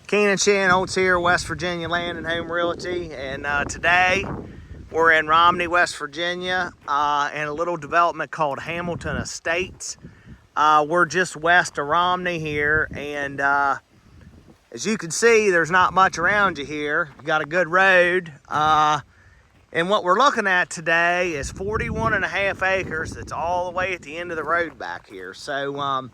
Keenan Oates here, West Virginia Land and Home Realty, and today we're in Romney, West Virginia, in a little development called Hamilton Estates. We're just west of Romney here, and as you can see, there's not much around you here. You got a good road, and what we're looking at today is 41.5 acres. That's all the way at the end of the road back here. So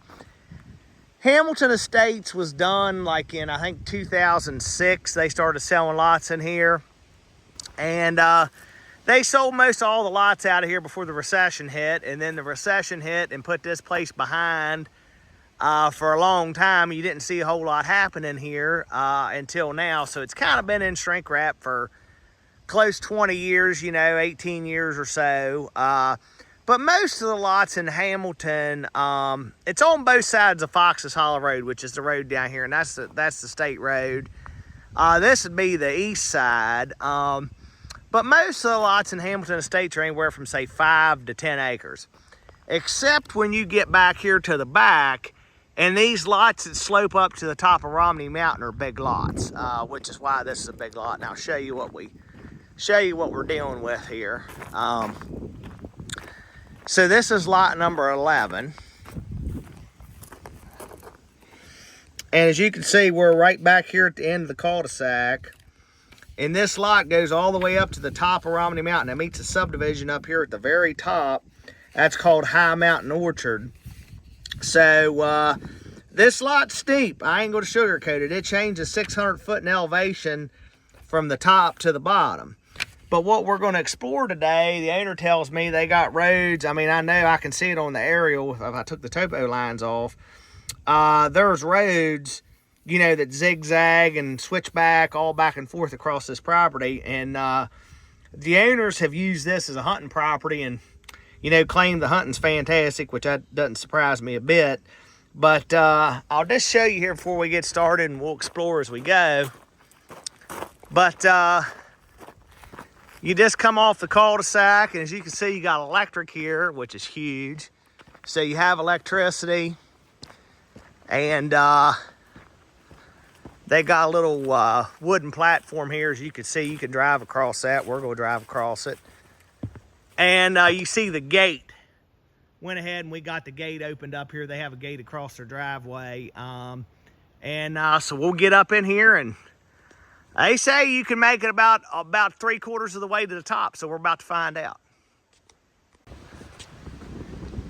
Hamilton Estates was done like in, I think, 2006. They started selling lots in here, and they sold most all the lots out of here before the recession hit, and then the recession hit and put this place behind for a long time. You didn't see a whole lot happening here until now, so it's kind of been in shrink wrap for close 20 years, 18 years or so. But most of the lots in Hamilton, it's on both sides of Fox's Hollow Road, which is the road down here, and that's the state road. This would be the east side. But most of the lots in Hamilton Estates are anywhere from, say, 5 to 10 acres. Except when you get back here to the back, and these lots that slope up to the top of Romney Mountain are big lots, which is why this is a big lot. And I'll show you what we're dealing with here. So this is lot number 11. And as you can see, we're right back here at the end of the cul-de-sac. And this lot goes all the way up to the top of Romney Mountain. It meets a subdivision up here at the very top. That's called High Mountain Orchard. So this lot's steep. I ain't going to sugarcoat it. It changes 600 foot in elevation from the top to the bottom. But what we're going to explore today, the owner tells me they got roads. I mean, I know I can see it on the aerial if I took the topo lines off. There's roads, that zigzag and switch back, all back and forth across this property. And the owners have used this as a hunting property and, claim the hunting's fantastic, which doesn't surprise me a bit. But I'll just show you here before we get started, and we'll explore as we go. But you just come off the cul-de-sac, and as you can see, you got electric here, which is huge. So you have electricity, and they got a little wooden platform here. As you can see, you can drive across that. We're going to drive across it. And you see the gate. Went ahead and we got the gate opened up here. They have a gate across their driveway. So we'll get up in here, and they say you can make it about 3/4 of the way to the top, so we're about to find out.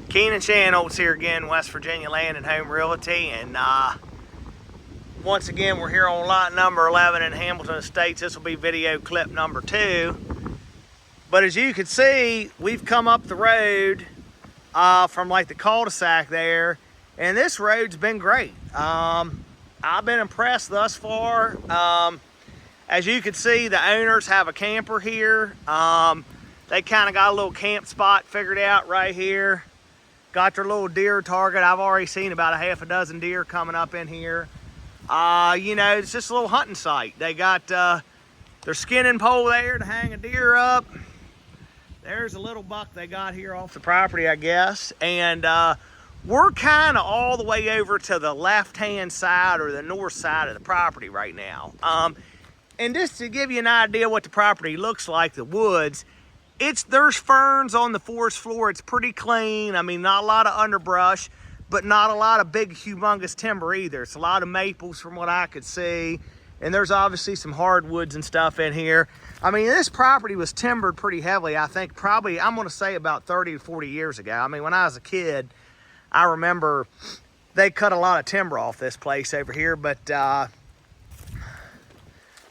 Keenan Oates here again, West Virginia Land and Home Realty, and once again we're here on lot number 11 in Hamilton Estates. This will be video clip number 2. But as you can see, we've come up the road from like the cul-de-sac there, and this road's been great. I've been impressed thus far. As you can see, the owners have a camper here. They kind of got a little camp spot figured out right here. Got their little deer target. I've already seen about 6 deer coming up in here. It's just a little hunting site. They got their skinning pole there to hang a deer up. There's a little buck they got here off the property, I guess. And we're kind of all the way over to the left-hand side or the north side of the property right now. And just to give you an idea what the property looks like, the woods, there's ferns on the forest floor. It's pretty clean. I mean, not a lot of underbrush, but not a lot of big, humongous timber either. It's a lot of maples from what I could see. And there's obviously some hardwoods and stuff in here. I mean, this property was timbered pretty heavily, I think probably, I'm gonna say about 30 to 40 years ago. I mean, when I was a kid, I remember they cut a lot of timber off this place over here, but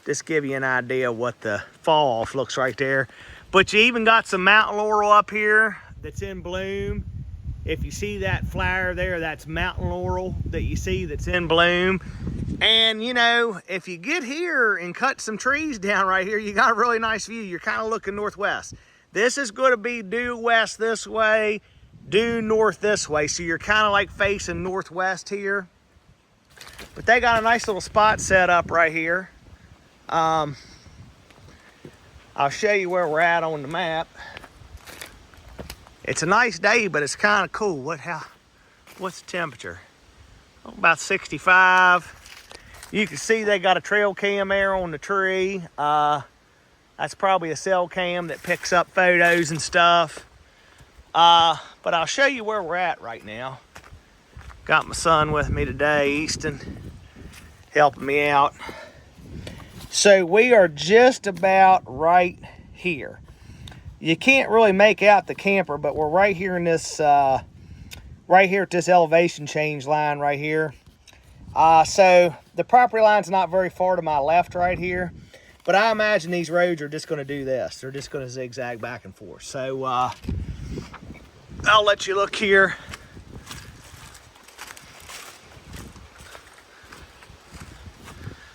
just give you an idea what the fall off looks right there. But you even got some mountain laurel up here that's in bloom. If you see that flower there, that's mountain laurel that you see that's in bloom. And if you get here and cut some trees down right here, you got a really nice view. You're kind of looking northwest. This is going to be due west this way, due north this way. So you're kind of like facing northwest here. But they got a nice little spot set up right here. I'll show you where we're at on the map. It's a nice day, but it's kind of cool. What's the temperature? Oh, about 65. You can see they got a trail cam there on the tree. That's probably a cell cam that picks up photos and stuff. But I'll show you where we're at right now. Got my son with me today, Easton, helping me out. So we are just about right here. You can't really make out the camper, but we're right here in this, right here at this elevation change line right here. So the property line's not very far to my left right here, but I imagine these roads are just going to do this. They're just going to zigzag back and forth. So I'll let you look here.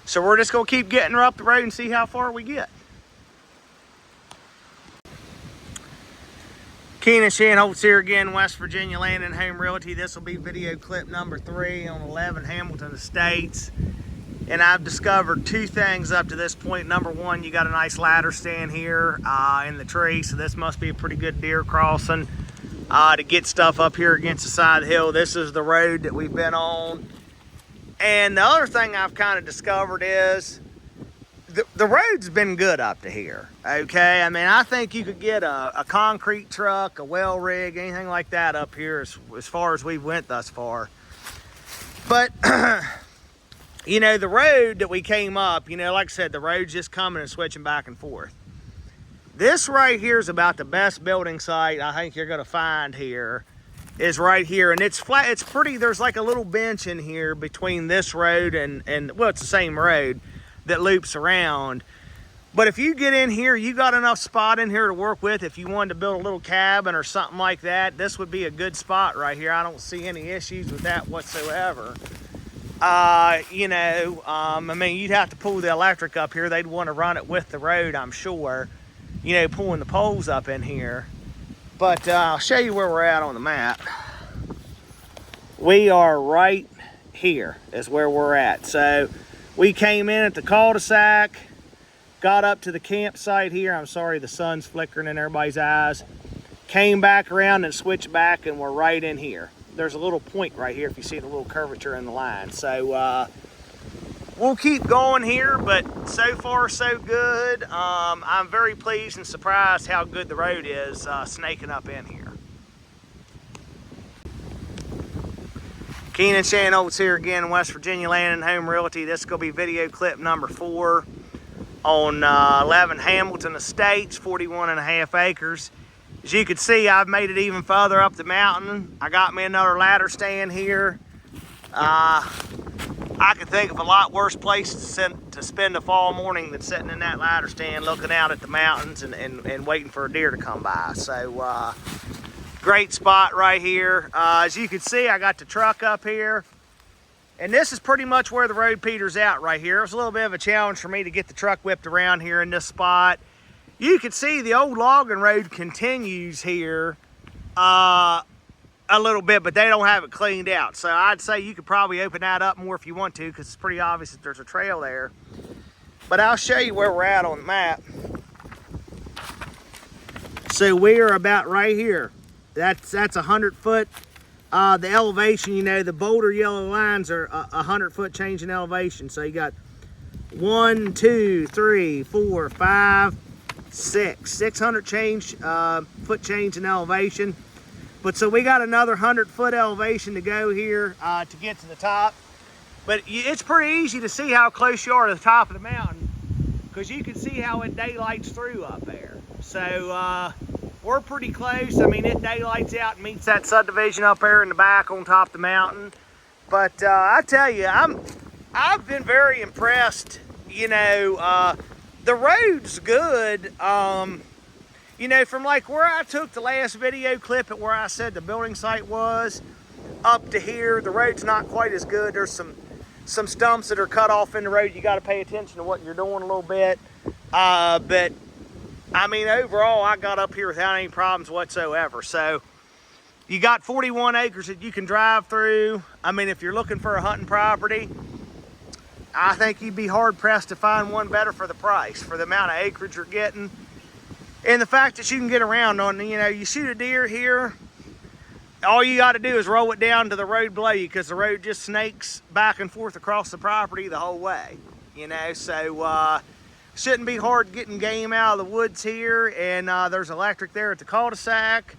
So we're just going to keep getting her up the road and see how far we get. Keenan Shanholtz here again, West Virginia Land and Home Realty. This will be video clip number 3 on 11 Hamilton Estates. And I've discovered 2 things up to this point. Number 1, you got a nice ladder stand here in the tree, so this must be a pretty good deer crossing to get stuff up here against the side of the hill. This is the road that we've been on. And the other thing I've kind of discovered is the road's been good up to here, okay? I mean, I think you could get a concrete truck, a well rig, anything like that up here as far as we went thus far. But, you know, the road that we came up, you know, like I said, the road's just coming and switching back and forth. This right here is about the best building site I think you're gonna find here, is right here. And it's flat, it's pretty, there's like a little bench in here between this road and well, it's the same road that loops around. But if you get in here, you got enough spot in here to work with. If you wanted to build a little cabin or something like that, this would be a good spot right here. I don't see any issues with that whatsoever. You know, I mean, you'd have to pull the electric up here. They'd want to run it with the road, I'm sure, you know, pulling the poles up in here. But I'll show you where we're at on the map. We are right here is where we're at. So we came in at the cul-de-sac, got up to the campsite here. I'm sorry, the sun's flickering in everybody's eyes. Came back around and switched back, and we're right in here. There's a little point right here if you see the little curvature in the line. So we'll keep going here, but so far so good. I'm very pleased and surprised how good the road is snaking up in here. Keenan Shanholtz here again, West Virginia Land and Home Realty. This is going to be video clip number 4 on 11 Hamilton Estates, 41.5 acres. As you can see, I've made it even further up the mountain. I got me another ladder stand here. I could think of a lot worse place to spend a fall morning than sitting in that ladder stand looking out at the mountains and waiting for a deer to come by. So great spot right here. As you can see, I got the truck up here. And this is pretty much where the road peters out right here. It was a little bit of a challenge for me to get the truck whipped around here in this spot. You can see the old logging road continues here a little bit, but they don't have it cleaned out. So I'd say you could probably open that up more if you want to, because it's pretty obvious that there's a trail there. But I'll show you where we're at on the map. So we are about right here. That's 100 foot. The elevation, you know, the bolder yellow lines are 100 foot change in elevation. So you got 1, 2, 3, 4, 5, 600 foot change in elevation. But so we got another 100 foot elevation to go here to get to the top. But it's pretty easy to see how close you are to the top of the mountain, because you can see how it daylights through up there. So we're pretty close. I mean, it daylights out and meets that subdivision up there in the back on top of the mountain. But I tell you, I've been very impressed. You know, the road's good. You know, from like where I took the last video clip at where I said the building site was, up to here, the road's not quite as good. There's some stumps that are cut off in the road. You got to pay attention to what you're doing a little bit. But I mean, overall, I got up here without any problems whatsoever. So you got 41 acres that you can drive through. I mean, if you're looking for a hunting property, I think you'd be hard pressed to find one better for the price, for the amount of acreage you're getting. And the fact that you can get around on, you know, you shoot a deer here, all you got to do is roll it down to the road below you, because the road just snakes back and forth across the property the whole way. You know, so shouldn't be hard getting game out of the woods here. And there's electric there at the cul-de-sac.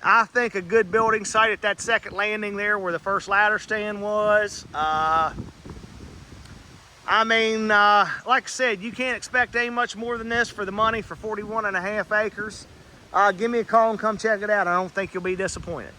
I think a good building site at that second landing there where the first ladder stand was. I mean, like I said, you can't expect any much more than this for the money for 41.5 acres. Give me a call and come check it out. I don't think you'll be disappointed.